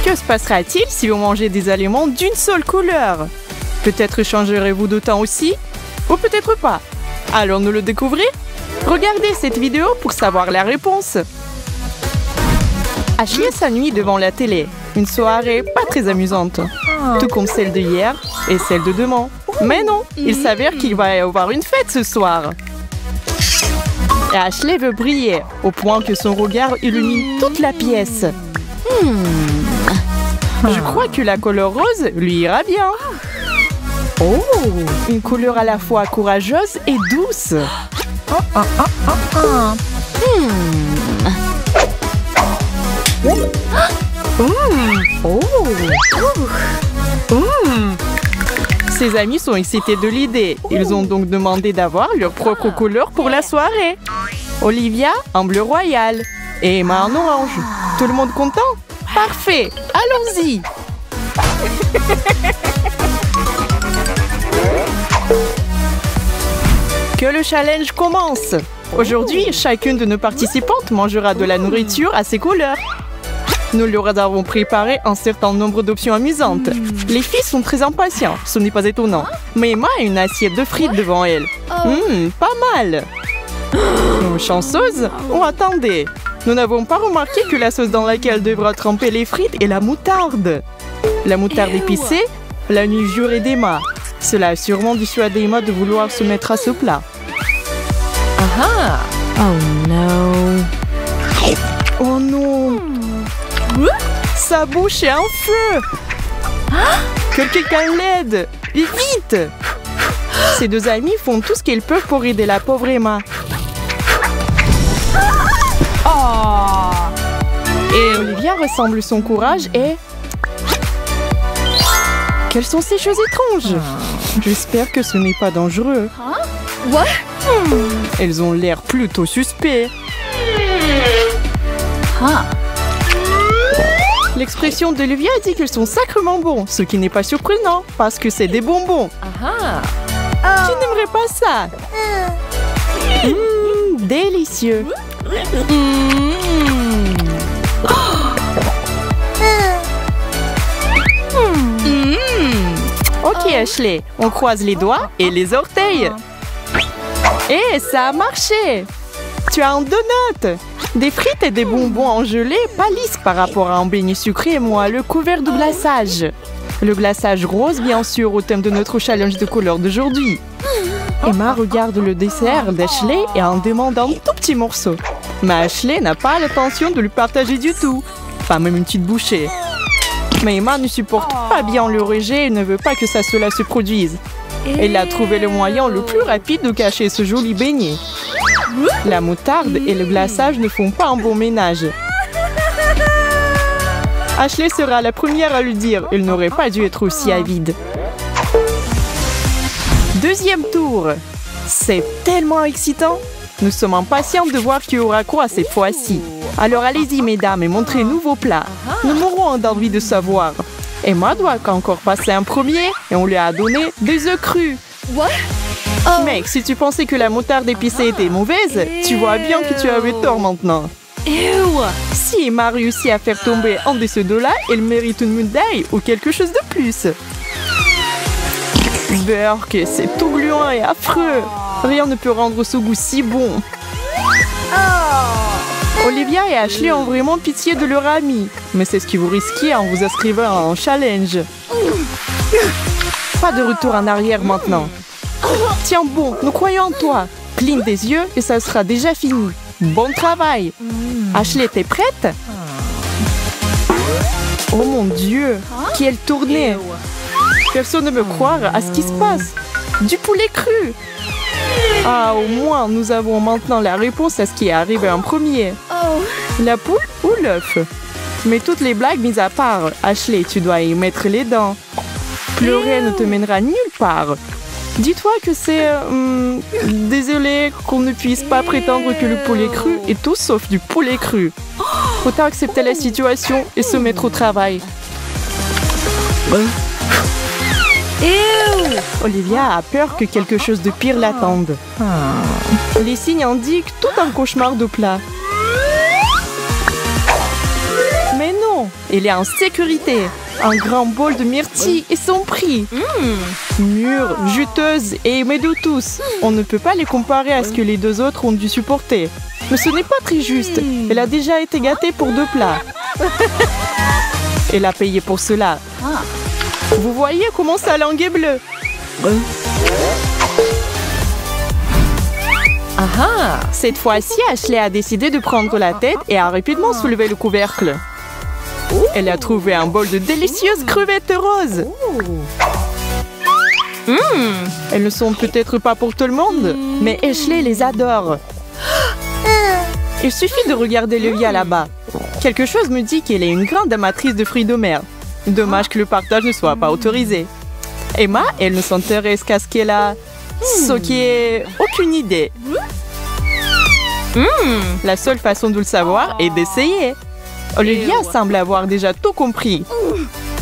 Que se passera-t-il si vous mangez des aliments d'une seule couleur? Peut-être changerez-vous de teint aussi? Ou peut-être pas? Allons-nous le découvrir? Regardez cette vidéo pour savoir la réponse. Ashley s'ennuie devant la télé. Une soirée pas très amusante. Tout comme celle de hier et celle de demain. Mais non, il s'avère qu'il va y avoir une fête ce soir. Et Ashley veut briller, au point que son regard illumine toute la pièce. Je crois que la couleur rose lui ira bien. Oh, une couleur à la fois courageuse et douce. Ses amis sont excités de l'idée. Ils ont donc demandé d'avoir leur propre couleur pour la soirée. Olivia en bleu royal et Emma en orange. Tout le monde content? Parfait, allons-y. Que le challenge commence. Aujourd'hui, chacune de nos participantes mangera de la nourriture à ses couleurs. Nous leur avons préparé un certain nombre d'options amusantes. Les filles sont très impatientes, ce n'est pas étonnant. Mais Emma a une assiette de frites devant elle. Pas mal. Chanceuse? Oh, attendez. Nous n'avons pas remarqué que la sauce dans laquelle devra tremper les frites est la moutarde. La moutarde épicée, la nuit jurée d'Emma. Cela a sûrement dissuadé Emma de vouloir se mettre à ce plat. Oh non. Oh non. Sa bouche est en feu. Que quelqu'un l'aide. Vite. Ces deux amis font tout ce qu'ils peuvent pour aider la pauvre Emma. Et Olivia ressemble son courage et... Quelles sont ces choses étranges? J'espère que ce n'est pas dangereux. Elles ont l'air plutôt suspects. L'expression d'Olivia dit qu'elles sont sacrément bons, ce qui n'est pas surprenant, parce que c'est des bonbons. Qui n'aimerait pas ça? Délicieux. Ok Ashley, on croise les doigts et les orteils. Et ça a marché. Tu as un donut. Des frites et des bonbons en gelée pâlissent par rapport à un beignet sucré moelleux couvert de glaçage. Le glaçage rose bien sûr au thème de notre challenge de couleur d'aujourd'hui. Emma regarde le dessert d'Ashley et en demande un tout petit morceau. Mais Ashley n'a pas l'intention de lui partager du tout. Pas même une petite bouchée. Mais Emma ne supporte pas bien le rejet et ne veut pas que cela se produise. Elle a trouvé le moyen le plus rapide de cacher ce joli beignet. La moutarde et le glaçage ne font pas un bon ménage. Ashley sera la première à le dire. Elle n'aurait pas dû être aussi avide. Deuxième tour. C'est tellement excitant. Nous sommes impatients de voir qui aura quoi cette fois-ci. Alors allez-y mesdames et montrez-nous vos plats. Nous mourrons d'envie de savoir. Emma doit encore passer un premier et on lui a donné des œufs crus. Mec, si tu pensais que la moutarde épicée était mauvaise, tu vois bien que tu avais tort maintenant. Si Emma réussit à faire tomber un de ces deux-là, elle mérite une médaille ou quelque chose de plus. Burk, c'est tout gluant et affreux. Rien ne peut rendre ce goût si bon. Olivia et Ashley ont vraiment pitié de leur ami. Mais c'est ce que vous risquez en vous inscrivant à un challenge. Pas de retour en arrière maintenant. Tiens bon, nous croyons en toi. Cligne des yeux et ça sera déjà fini. Bon travail. Ashley, t'es prête? Oh mon Dieu, quelle tournée. Personne ne me croire à ce qui se passe. Du poulet cru. Ah, au moins, nous avons maintenant la réponse à ce qui est arrivé en premier. La poule ou l'œuf? Mais toutes les blagues mises à part, Ashley, tu dois y mettre les dents. Pleurer ne te mènera nulle part. Dis-toi que c'est... désolé qu'on ne puisse pas prétendre que le poulet cru est tout sauf du poulet cru. Autant accepter la situation et se mettre au travail. Olivia a peur que quelque chose de pire l'attende. Les signes indiquent tout un cauchemar de plat. Mais non, elle est en sécurité. Un grand bol de myrtille et son prix. Mûre, juteuse et aimée de tous. On ne peut pas les comparer à ce que les deux autres ont dû supporter. Mais ce n'est pas très juste. Elle a déjà été gâtée pour 2 plats. Elle a payé pour cela. Vous voyez comment sa langue est bleue? Ah, cette fois-ci, Ashley a décidé de prendre la tête et a rapidement soulevé le couvercle. Elle a trouvé un bol de délicieuses crevettes roses. Elles ne sont peut-être pas pour tout le monde, mais Ashley les adore. Il suffit de regarder Olivia là-bas. Quelque chose me dit qu'elle est une grande amatrice de fruits de mer. Dommage que le partage ne soit pas autorisé. Emma, elle ne s'intéresse qu'à ce qu'elle a... ce qui est... aucune idée. La seule façon de le savoir est d'essayer. Olivia semble avoir déjà tout compris.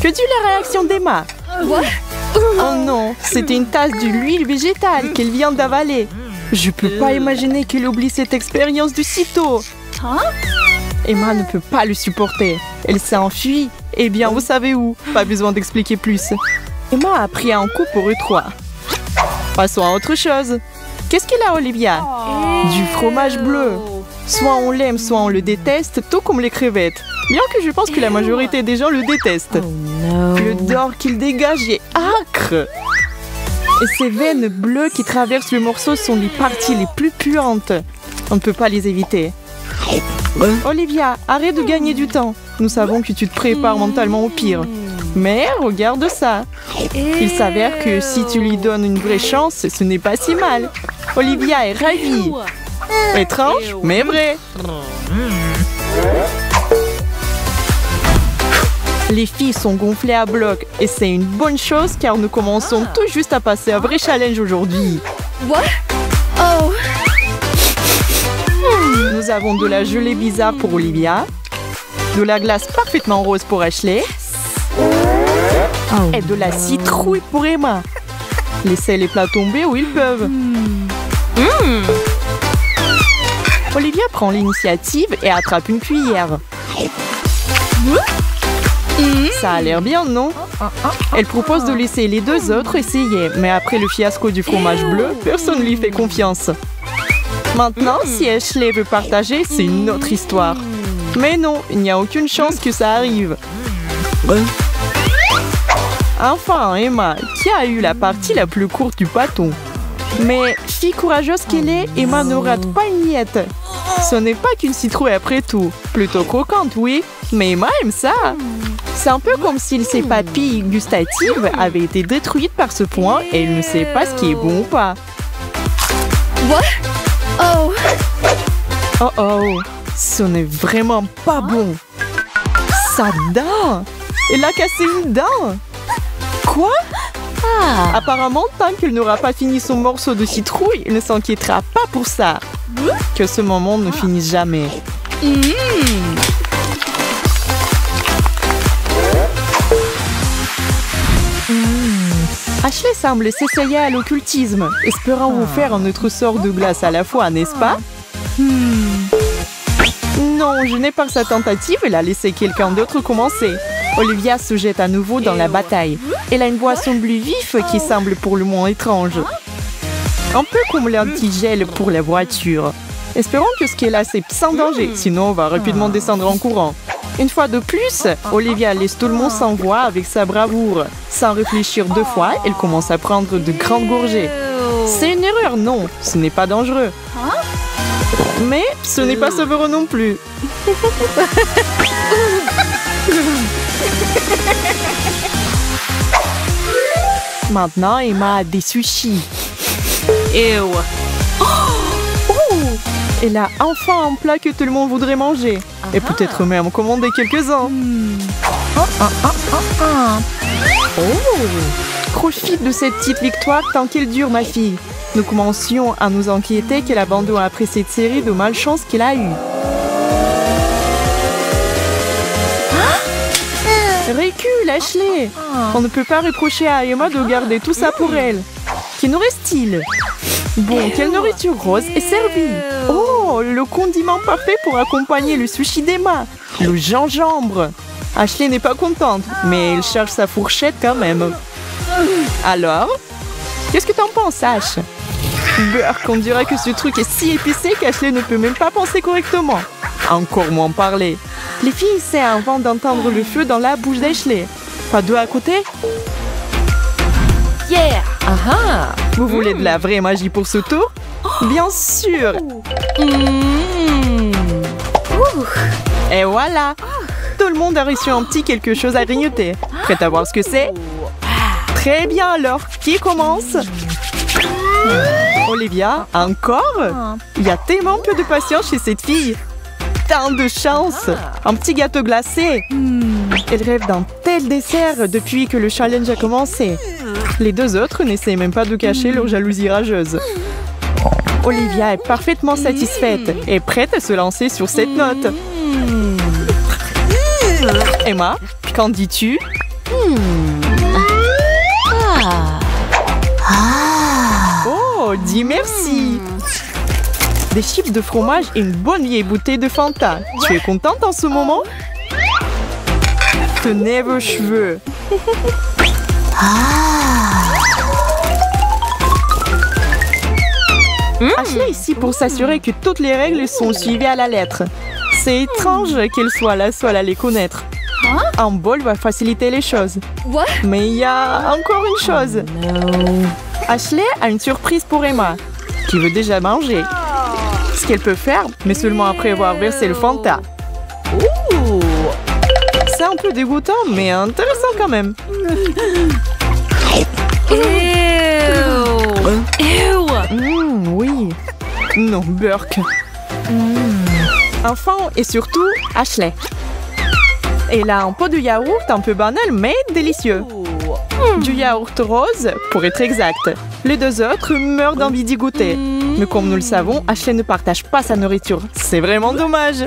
Que dit la réaction d'Emma? Oh non, c'était une tasse d'huile végétale qu'elle vient d'avaler. Je peux pas imaginer qu'elle oublie cette expérience du sitôt. Emma ne peut pas le supporter. Elle s'est enfuie. Eh bien, vous savez où. Pas besoin d'expliquer plus. Emma a pris un coup pour eux 3. Passons à autre chose. Qu'est-ce qu'il a, Olivia? Du fromage bleu. Soit on l'aime, soit on le déteste, tout comme les crevettes. Bien que je pense que la majorité des gens le détestent. L'odeur qu'il dégage est âcre. Et ces veines bleues qui traversent le morceau sont les parties les plus puantes. On ne peut pas les éviter. Olivia, arrête de gagner du temps. Nous savons que tu te prépares mentalement au pire. Mais regarde ça. Il s'avère que si tu lui donnes une vraie chance, ce n'est pas si mal. Olivia est ravie. Étrange, mais vrai. Les filles sont gonflées à bloc et c'est une bonne chose car nous commençons tout juste à passer un vrai challenge aujourd'hui. Nous avons de la gelée bizarre pour Olivia, de la glace parfaitement rose pour Ashley et de la citrouille pour Emma. Laissez les plats tomber où ils peuvent. Olivia prend l'initiative et attrape une cuillère. Ça a l'air bien, non? Elle propose de laisser les deux autres essayer, mais après le fiasco du fromage bleu, personne ne lui fait confiance. Maintenant, si Ashley veut partager, c'est une autre histoire. Mais non, il n'y a aucune chance que ça arrive. Enfin, Emma, qui a eu la partie la plus courte du bâton. Mais, fille courageuse qu'elle est, Emma ne rate pas une miette. Ce n'est pas qu'une citrouille après tout. Plutôt croquante, oui, mais Emma aime ça. C'est un peu comme si ses papilles gustatives avaient été détruites par ce point et elle ne sait pas ce qui est bon ou pas. Oh, ce n'est vraiment pas bon. Sa dent! Elle a cassé une dent! Quoi? Apparemment, tant qu'elle n'aura pas fini son morceau de citrouille, elle ne s'inquiétera pas pour ça. Que ce moment ne finisse jamais. Ashley semble s'essayer à l'occultisme, espérant vous faire un autre sort de glace à la fois, n'est-ce pas? Non, gênée par sa tentative, elle a laissé quelqu'un d'autre commencer. Olivia se jette à nouveau dans la bataille. Elle a une boisson bleu vif qui semble pour le moins étrange. Un peu comme l'antigel pour la voiture. Espérons que ce qu'elle a, c'est sans danger, sinon on va rapidement descendre en courant. Une fois de plus, Olivia laisse tout le monde sans voix avec sa bravoure. Sans réfléchir 2 fois, elle commence à prendre de grandes gorgées. C'est une erreur, non, ce n'est pas dangereux. Mais ce n'est pas savoureux non plus. Maintenant, Emma a des sushis. Elle a enfin un plat que tout le monde voudrait manger. Et peut-être même commander quelques-uns. Profite de cette petite victoire tant qu'elle dure, ma fille. Nous commencions à nous inquiéter qu'elle abandonne après cette série de malchance qu'elle a eue. Recule, Ashley! On ne peut pas reprocher à Emma de garder tout ça pour elle. Qui nous reste-t-il? Bon, quelle nourriture rose est servie? Oh, le condiment parfait pour accompagner le sushi d'Emma, le gingembre. Ashley n'est pas contente, mais elle cherche sa fourchette quand même. Alors, qu'est-ce que t'en penses, Ash? Burk, on dirait que ce truc est si épicé qu'Ashley ne peut même pas penser correctement. Encore moins parler. Les filles essaient avant d'entendre le feu dans la bouche d'Ashley. Pas deux à côté? Yeah! Ah! Vous voulez de la vraie magie pour ce tour? Bien sûr! Et voilà! Tout le monde a reçu un petit quelque chose à grignoter. Prête à voir ce que c'est? Très bien alors, qui commence? Olivia, encore? Il y a tellement peu de patience chez cette fille. Tant de chance! Un petit gâteau glacé. Elle rêve d'un tel dessert depuis que le challenge a commencé. Les deux autres n'essaient même pas de cacher leur jalousie rageuse. Olivia est parfaitement satisfaite et prête à se lancer sur cette note. Emma, qu'en dis-tu? Oh, dis merci! Des chips de fromage et une bonne vieille bouteille de Fanta. Tu es contente en ce moment? Tenez vos cheveux. Ashley est ici pour s'assurer que toutes les règles sont suivies à la lettre. C'est étrange qu'elle soit la seule à les connaître. Un bol va faciliter les choses. Mais il y a encore une chose. Ashley a une surprise pour Emma, qui veut déjà manger. Ce qu'elle peut faire, mais seulement après avoir versé le Fanta. C'est un peu dégoûtant, mais intéressant quand même. Oui. Non, Burk. Enfin, et surtout, Ashley. Elle a un pot de yaourt un peu banal, mais délicieux. Du yaourt rose, pour être exact. Les deux autres meurent d'envie d'y goûter. Mais comme nous le savons, Ashley ne partage pas sa nourriture. C'est vraiment dommage.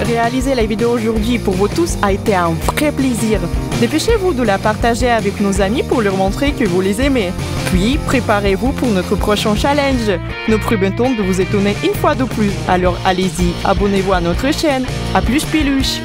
Réaliser la vidéo aujourd'hui pour vous tous a été un vrai plaisir. Dépêchez-vous de la partager avec nos amis pour leur montrer que vous les aimez. Puis, préparez-vous pour notre prochain challenge. Nous promettons de vous étonner une fois de plus. Alors allez-y, abonnez-vous à notre chaîne. À plus, Piluche!